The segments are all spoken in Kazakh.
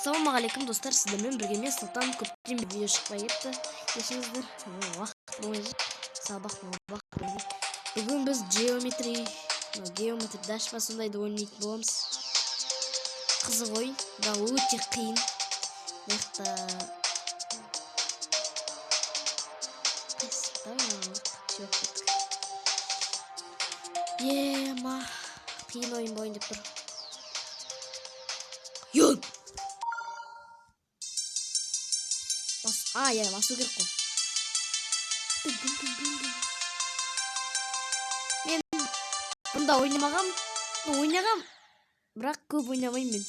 Ассалаумағалейкум достар, сіздермен бірге мен Сұлтан. Көптен видео шықпай кетті. Кешіріңіздер, уақыт бойы сабақ болды. Бүгін біз геометрия дашпа сондайды ойнайтын боламыз. Қызық ойын, да өте қиын. Қиын ойын бойын деп тұр. Йон! Басу керек қой. Мен бұнда ойнағам, бірақ көп ойнамайым мен.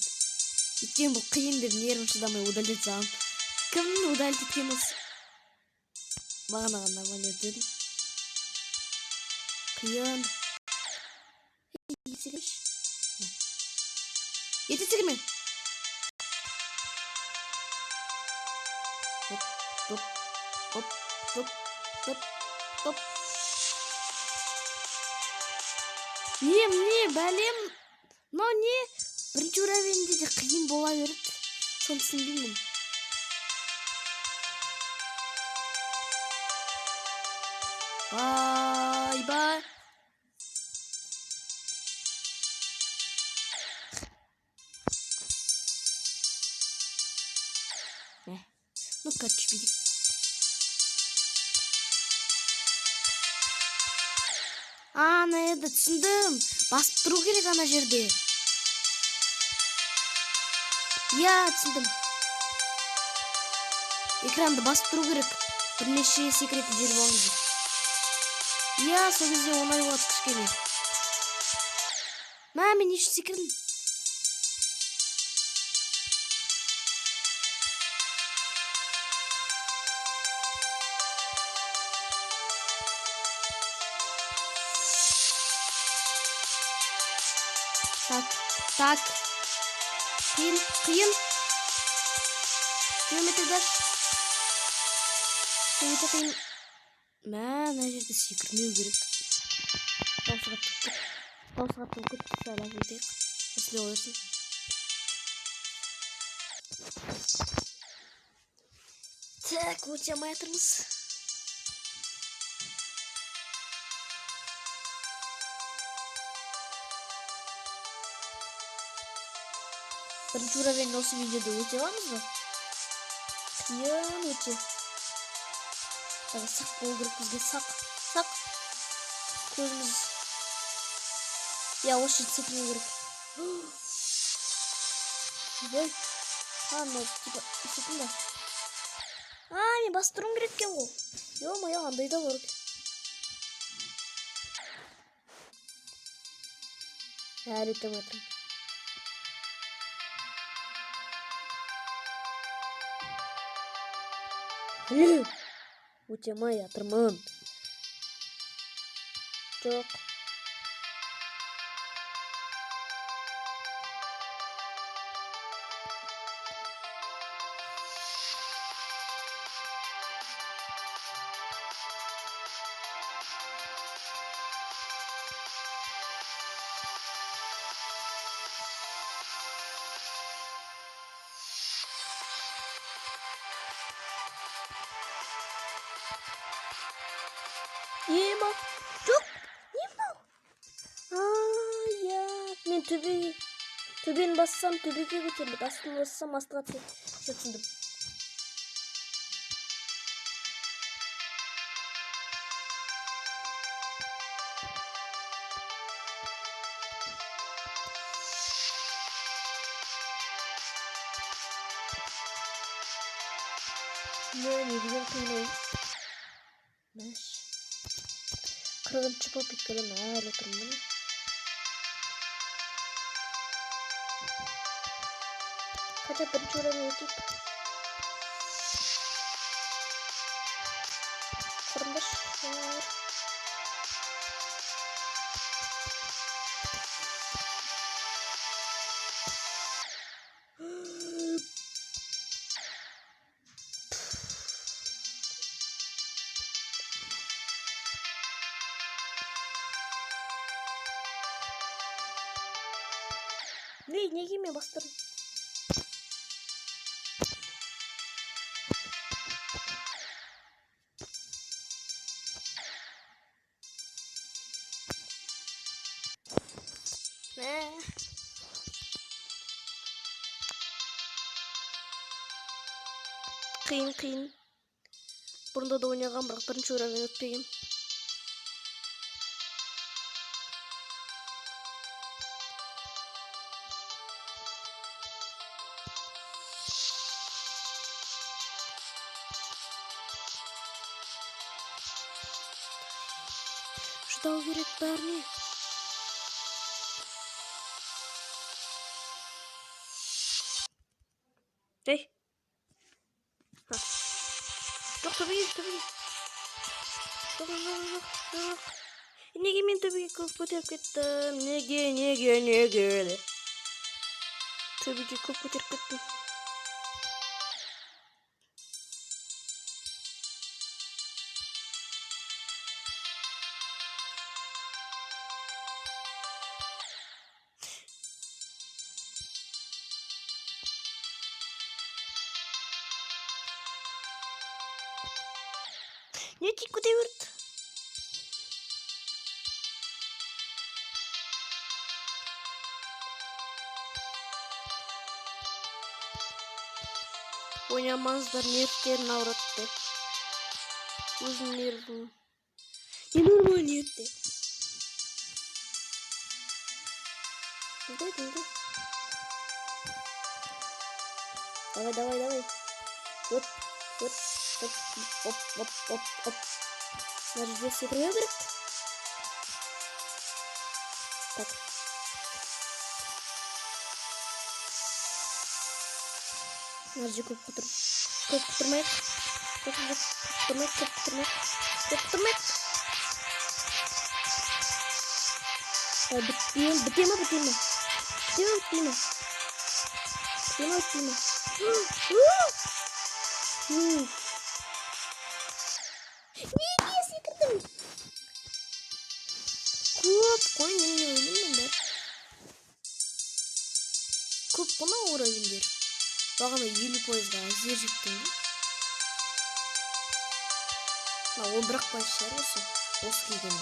Өйткені бұл қиын деп нервім шыдамай удалить саған. Кімнің удалить еткен осы? Бағана нормально өтеді. Қиын. Етесігіме. Топ. Не, бәлем. Но не, бірінші уровенде де қиын бола берді. Соны түсінбеймін. Бай. Ну-ка, чпидик. Түсіндім. Басып тұру керек ана жерде. Түсіндім. Экранды басып тұру керек. Бірнеше секретті жер болыңыз. Сол кезде оңай болады кішкене. Мен еш секретім. Так. Қиын. Геометрия даш. Өте қиын. Ана жерде секірмеу керек. Таусыға көтті сәлем етейік. Осылай ойырсын. Так, өте алмай атырмыз. Бірінші уровень осы видеода өте аламыз ба? Қиын өте. Сақ болу керек бізге, сақ. Көзіміз. Осы жерде секірмеу керек. Есетін ба? Мен бастыруым керек екен ғой. Андай да бар. Әлі өтем атырмын. Өтемай атырмын. Жоқ. Жоқ. Не мынау? Мен төбені бассам, төбеге көтеріледі. Астын бассам, астыға түсіндім. Не деген қиын ой. Қырғыншы попиткадан әлі тұрмын. Қача бірінші уровень өтейік. Құрындыш. Неге мен бастырдым? Қиын. Бұрында да ойнаған, бірақ бірінші уровень өтпеген. Ждау керек бәріне. Ей. Жоқ, төбеге. Жоқ. Неге мен төбеге көп көтеріп кеттім? Неге? Төбеге көп көтеріп кеттім. Не тик көтеріп? Ойнамаңыздар, нервтерін ауратты. Өзім нервім. Не нормально нервте. Давай. Вот. Оп. Даже здесь все проиграть. Так. Надо көп құтырмайық. Бітеме. Неге секірдім? Көп қой, мен өлімнің бар. Көп қона уровендер. Бағана 50 пайызға әзер жеттім. 11 пайыз шығар осы келген.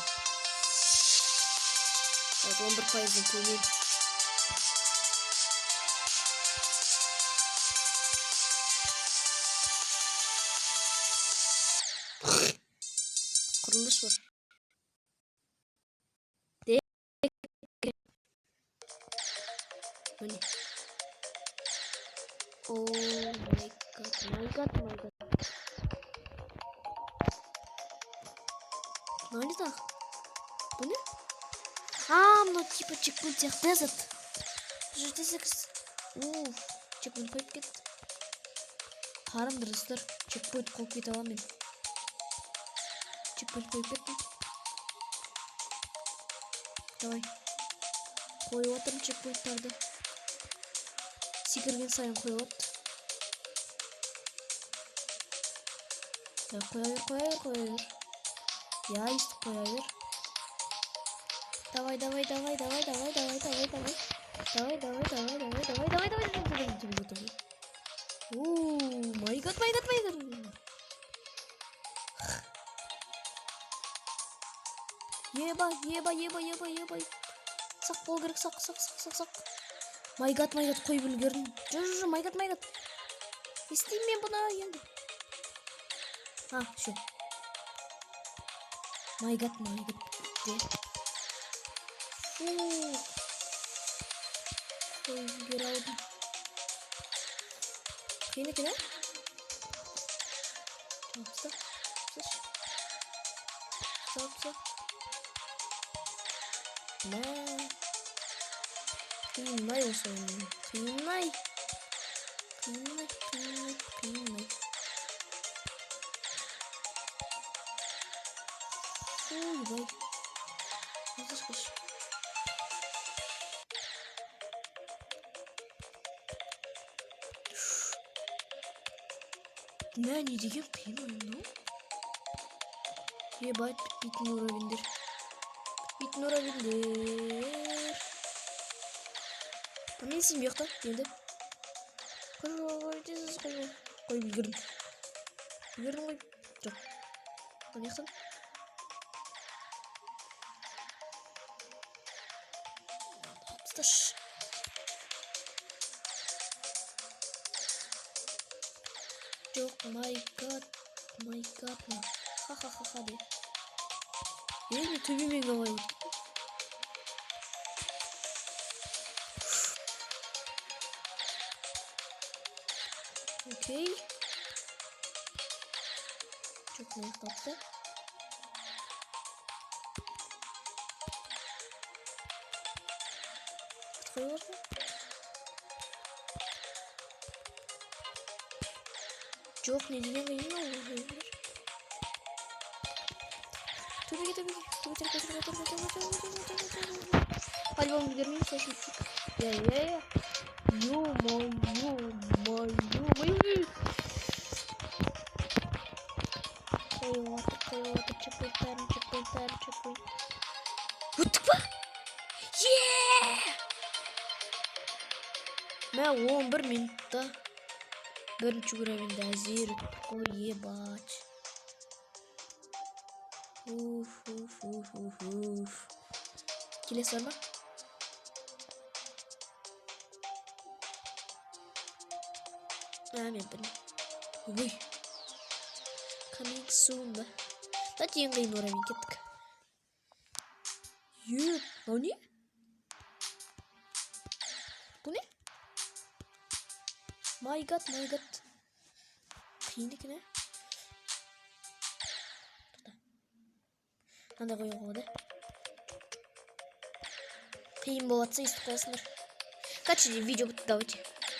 11 пайыздың төмен. Құрылыш бар. Міне. Oh my god. Мынау тағы? Bu ne? Мынау типа чекпоинт сияқты yazады. Жерде 8. Чекпоинт қойып кетті. Қарыңдар достар, чекпоинт қойып кете аламын мен. Чекпоинт қойып кеттім. Давай. Қойып отырмын чекпоинттарды. Секірген сайын қойып отыр. Қоя бер. Я истіп қоя бер. Давай. My god. Ебай. Сақ бол керек, сақ. My god, қойып үлгердім. Жо, my god. Істеймін мен бұны енді. Ше. My god. Үлгер алдым. Қиын екен, ә? Стоп. Қиынай осы ойын. Қиынай. Ойбай. Қаш. Не деген қиын ойын, ну? Ебать, бітпейтін уровендер. Мен сенбей ұқта, енді. Қой, үлгердім. Ғой. Жоқ. Қанеқсан? Staş. Çok my god. My god mı? Ha ha ha hadi. Yine tübümü havayı. Okey. Çok ne tatlı. Koyuyor mu? Çok ne diyeyim benim Allah'ım. Tabii. Hadi bakalım gidelim mi? Saçma. Ya. Yo my. Koyuyor. Checkpoint. Hıttık mı? Yeah! Ben 11 minutta. Birinci görevinde zero. Koye baç. Uf. Kile sana. Hemen benim. Uy. Coming soon da. Tadi yang kayo maraming kitka. Yup. O ne? Bu ne? My god. Kıyındık ne? Nanda koyuyor hadi. Kıyın boğatsa istiyorsanız. Kaç video bitti davacı.